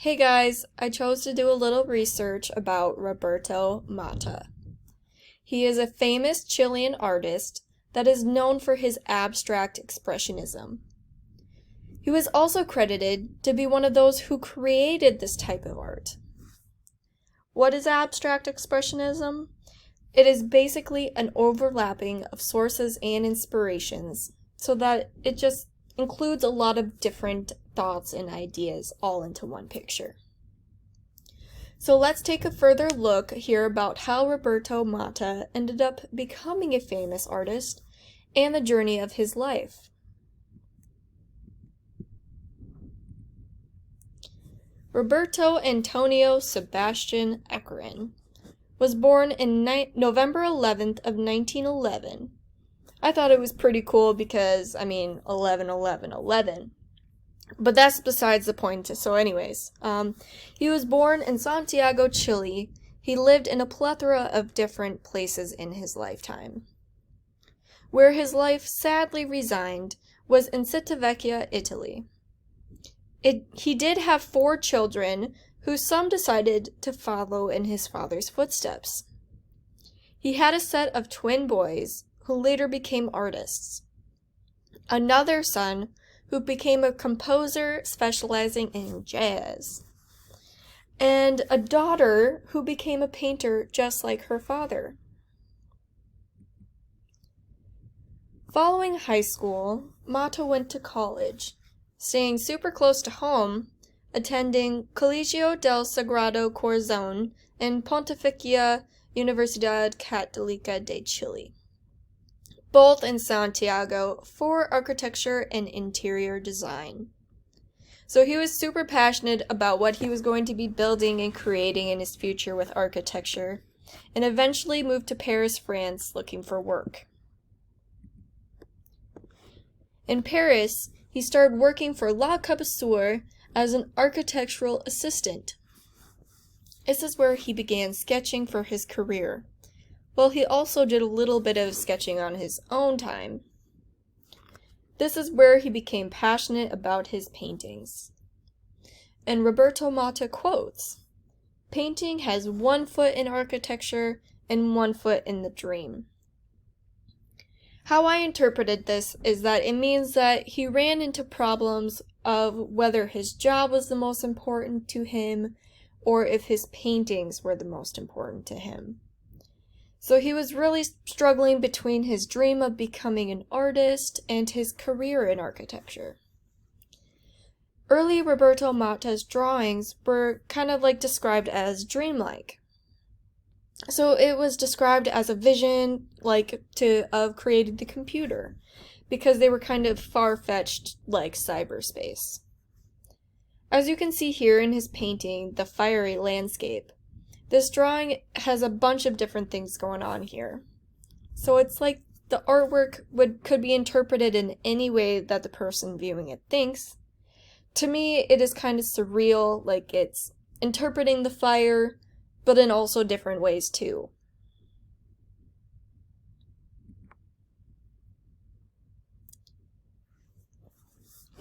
Hey guys, I chose to do a little research about Roberto Matta. He is a famous Chilean artist that is known for his abstract expressionism. He was also credited to be one of those who created this type of art. What is abstract expressionism? It is basically an overlapping of sources and inspirations so that it just includes a lot of different thoughts and ideas all into one picture. So let's take a further look here about how Roberto Matta ended up becoming a famous artist and the journey of his life. Roberto Antonio Sebastian ECHAURREN was born in November 11th of 1911. I thought it was pretty cool because, 11. But that's besides the point. So anyways, he was born in Santiago, Chile. He lived in a plethora of different places in his lifetime. Where his life sadly resigned was in Civitavecchia, Italy. He did have 4 children who some decided to follow in his father's footsteps. He had a set of twin boys who later became artists, another son who became a composer specializing in jazz, and a daughter who became a painter just like her father. Following high school, Matta went to college, staying super close to home, attending Colegio del Sagrado Corazón and Pontificia Universidad Católica de Chile, both in Santiago, for architecture and interior design. So he was super passionate about what he was going to be building and creating in his future with architecture, and eventually moved to Paris, France, looking for work. In Paris, he started working for Le Corbusier as an architectural assistant. This is where he began sketching for his career. Well, he also did a little bit of sketching on his own time. This is where he became passionate about his paintings. And Roberto Matta quotes, "Painting has 1 foot in architecture and 1 foot in the dream." How I interpreted this is that it means that he ran into problems of whether his job was the most important to him or if his paintings were the most important to him. So he was really struggling between his dream of becoming an artist and his career in architecture. Early Roberto Matta's drawings were kind of described as dreamlike. So it was described as a vision of creating the computer, because they were kind of far-fetched like cyberspace. As you can see here in his painting, The Fiery Landscape, this drawing has a bunch of different things going on here. So it's like the artwork could be interpreted in any way that the person viewing it thinks. To me, it is kind of surreal, like it's interpreting the fire, but in also different ways too.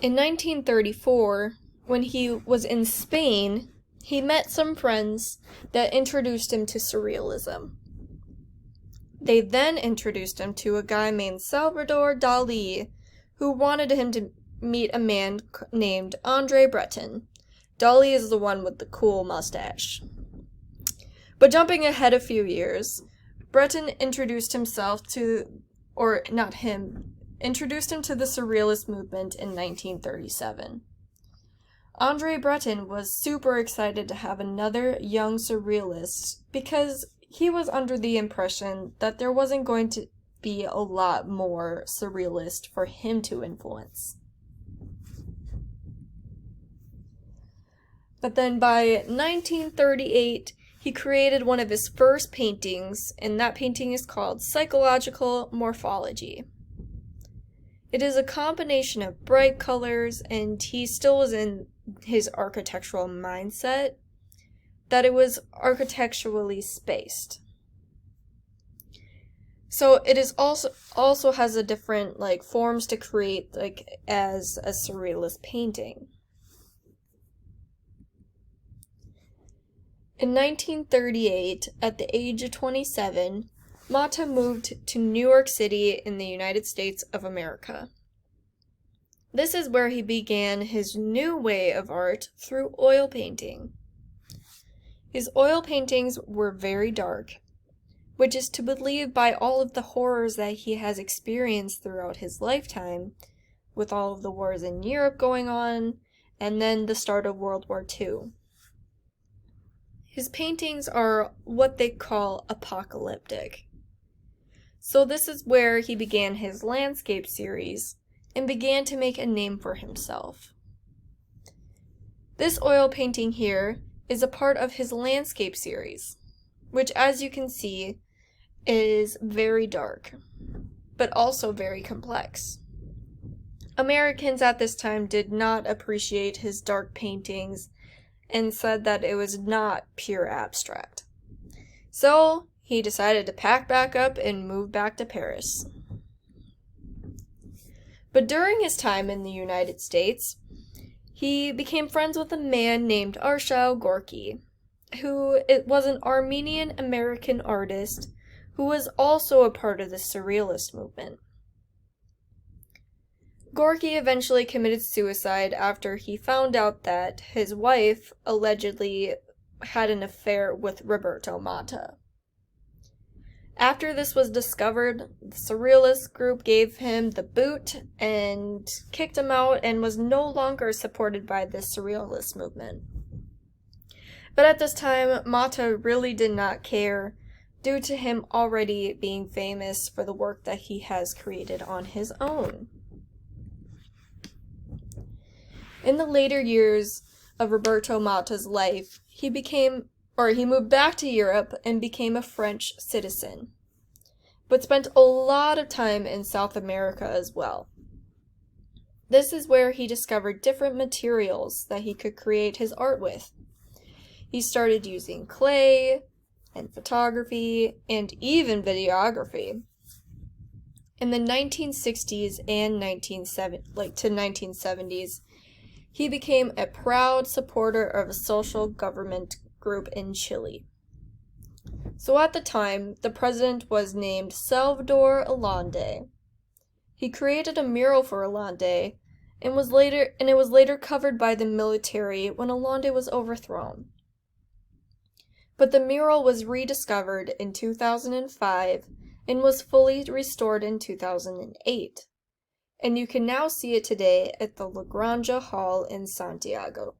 In 1934, when he was in Spain, he met some friends that introduced him to Surrealism. They then introduced him to a guy named Salvador Dali, who wanted him to meet a man named André Breton. Dali is the one with the cool mustache. But jumping ahead a few years, Breton introduced him to the Surrealist movement in 1937. André Breton was super excited to have another young surrealist because he was under the impression that there wasn't going to be a lot more surrealist for him to influence. But then by 1938, he created one of his first paintings, and that painting is called Psychological Morphology. It is a combination of bright colors, and he still was in his architectural mindset that it was architecturally spaced. So it is also has a different forms to create as a surrealist painting. In 1938, at the age of 27, Matta moved to New York City in the United States of America. This is where he began his new way of art through oil painting. His oil paintings were very dark, which is to believe by all of the horrors that he has experienced throughout his lifetime, with all of the wars in Europe going on, and then the start of World War II. His paintings are what they call apocalyptic. So this is where he began his landscape series and began to make a name for himself. This oil painting here is a part of his landscape series, which, as you can see, is very dark, but also very complex. Americans at this time did not appreciate his dark paintings and said that it was not pure abstract. So he decided to pack back up and move back to Paris. But during his time in the United States, he became friends with a man named Arshile Gorky, who was an Armenian-American artist who was also a part of the Surrealist movement. Gorky eventually committed suicide after he found out that his wife allegedly had an affair with Roberto Matta. After this was discovered, the Surrealist group gave him the boot and kicked him out and was no longer supported by the Surrealist movement. But at this time, Matta really did not care, due to him already being famous for the work that he has created on his own. In the later years of Roberto Matta's life, he moved back to Europe and became a French citizen, but spent a lot of time in South America as well. This is where he discovered different materials that he could create his art with. He started using clay and photography and even videography. In the 1960s and 1970s, he became a proud supporter of a social government group in Chile. So at the time, the president was named Salvador Allende. He created a mural for Allende and it was later covered by the military when Allende was overthrown. But the mural was rediscovered in 2005 and was fully restored in 2008. And you can now see it today at the La Granja Hall in Santiago.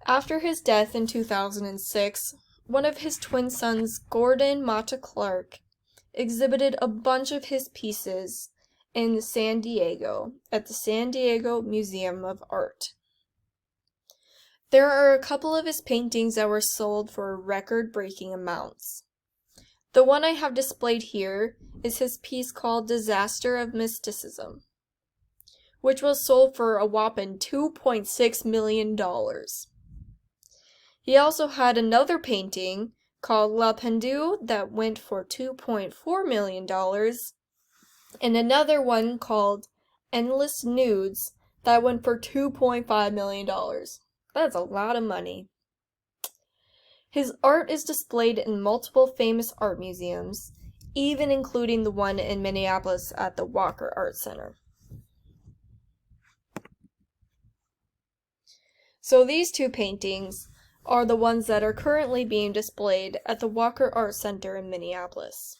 After his death in 2006, one of his twin sons, Gordon Matta Clark, exhibited a bunch of his pieces in San Diego at the San Diego Museum of Art. There are a couple of his paintings that were sold for record-breaking amounts. The one I have displayed here is his piece called Disaster of Mysticism, which was sold for a whopping $2.6 million. He also had another painting called La Pendule that went for $2.4 million, and another one called Endless Nudes that went for $2.5 million. That's a lot of money. His art is displayed in multiple famous art museums, even including the one in Minneapolis at the Walker Art Center. So these two paintings are the ones that are currently being displayed at the Walker Art Center in Minneapolis.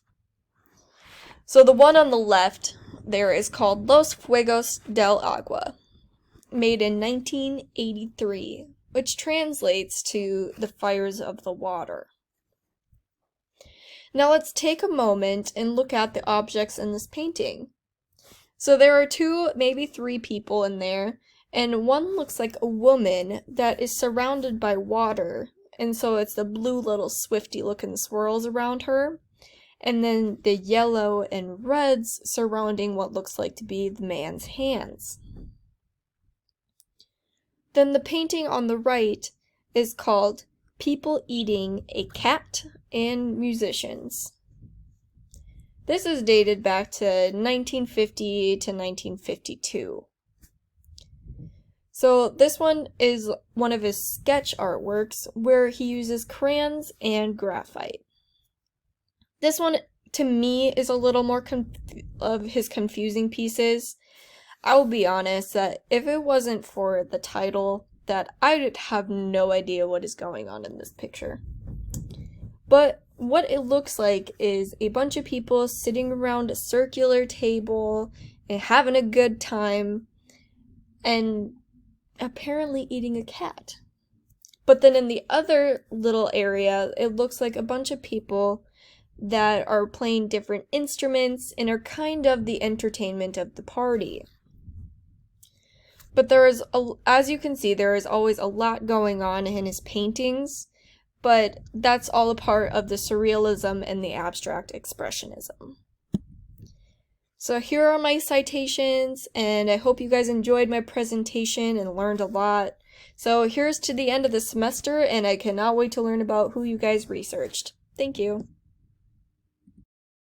So the one on the left there is called Los Fuegos del Agua, made in 1983, which translates to the fires of the water. Now let's take a moment and look at the objects in this painting. So there are two, maybe three people in there, and one looks like a woman that is surrounded by water, and so it's the blue little swifty looking swirls around her, and then the yellow and reds surrounding what looks like to be the man's hands. Then the painting on the right is called People Eating a Cat and Musicians. This is dated back to 1950 to 1952. So this one is one of his sketch artworks where he uses crayons and graphite. This one, to me, is a little more of his confusing pieces. I will be honest that if it wasn't for the title, that I'd have no idea what is going on in this picture. But what it looks like is a bunch of people sitting around a circular table and having a good time and apparently eating a cat. But then in the other little area, it looks like a bunch of people that are playing different instruments and are kind of the entertainment of the party. But as you can see, there is always a lot going on in his paintings, but that's all a part of the surrealism and the abstract expressionism. So here are my citations, and I hope you guys enjoyed my presentation and learned a lot. So here's to the end of the semester, and I cannot wait to learn about who you guys researched. Thank you.